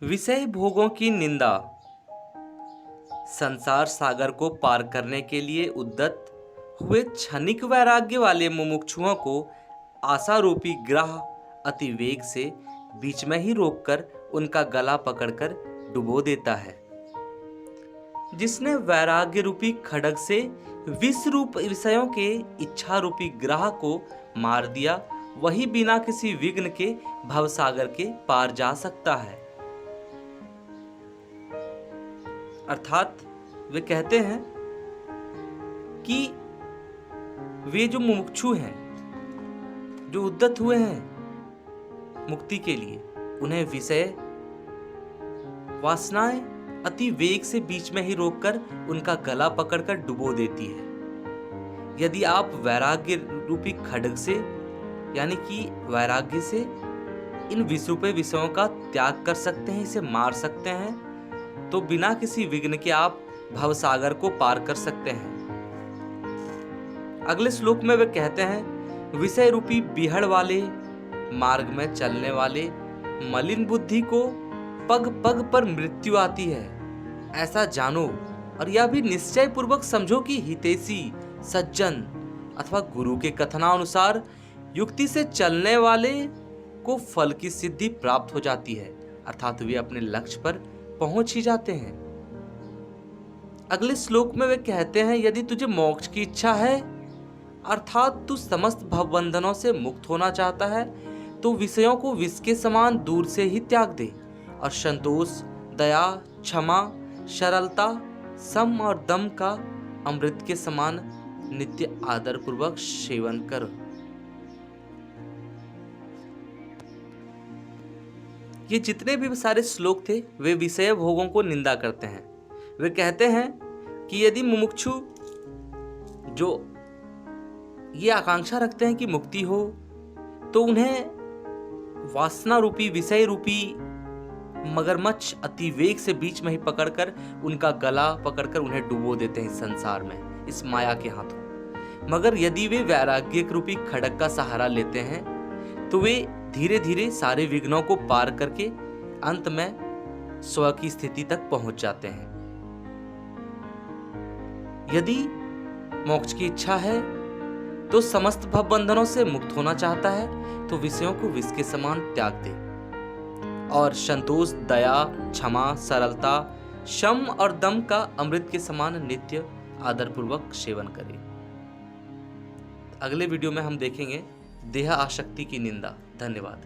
विषय भोगों की निंदा। संसार सागर को पार करने के लिए उद्यत हुए क्षणिक वैराग्य वाले मुमुक्षुओं को आशारूपी ग्रह अति वेग से बीच में ही रोककर उनका गला पकड़कर डुबो देता है। जिसने वैराग्य रूपी खड्ग से विष रूप विषयों के इच्छा रूपी ग्रह को मार दिया, वही बिना किसी विघ्न के भवसागर के पार जा सकता है। अर्थात वे कहते हैं कि वे जो मुमुक्षु हैं, जो उद्यत हुए हैं मुक्ति के लिए, उन्हें विषय वासनाएं अति वेग से बीच में ही रोककर उनका गला पकड़कर डुबो देती है। यदि आप वैराग्य रूपी खड्ग से यानी कि वैराग्य से इन विषरूपे विषयों का त्याग कर सकते हैं, इसे मार सकते हैं, तो बिना किसी विघ्न के आप भवसागर को पार कर सकते हैं। अगले श्लोक में वे कहते हैं, विषय रूपी बिहड़ वाले मार्ग में चलने वाले मलिन बुद्धि को पग पग पर मृत्यु आती है, ऐसा जानो और यह भी निश्चय पूर्वक समझो कि हितैषी सज्जन अथवा गुरु के कथनानुसार युक्ति से चलने वाले को फल की सिद्धि प्राप्त हो जाती है, अर्थात वे अपने लक्ष्य पर पहुंच ही जाते हैं। अगले श्लोक में वे कहते हैं, यदि तुझे मोक्ष की इच्छा है अर्थात तू समस्त भवबंधनों से मुक्त होना चाहता है, तो विषयों को विष के समान दूर से ही त्याग दे और संतोष, दया, क्षमा, सरलता, सम और दम का अमृत के समान नित्य आदर पूर्वक सेवन कर। ये जितने भी सारे श्लोक थे वे विषय भोगों को निंदा करते हैं। वे कहते हैं कि यदि मुमुक्षु जो ये आकांक्षा रखते हैं कि मुक्ति हो, तो उन्हें वासना रूपी विषय रूपी मगरमच्छ अति वेग से बीच में ही पकड़कर उनका गला पकड़कर उन्हें डुबो देते हैं संसार में, इस माया के हाथों। मगर यदि वे वैराग्य रूपी खड्ग का सहारा लेते हैं तो वे धीरे धीरे सारे विघ्नों को पार करके अंत में स्व की स्थिति तक पहुंच जाते हैं। यदि मोक्ष की इच्छा है तो समस्त भवबंधनों से मुक्त होना चाहता है, तो विषयों को विष के समान त्याग दे और संतोष, दया, क्षमा, सरलता, शम और दम का अमृत के समान नित्य आदरपूर्वक सेवन करे। अगले वीडियो में हम देखेंगे देह आसक्ति की निंदा। धन्यवाद।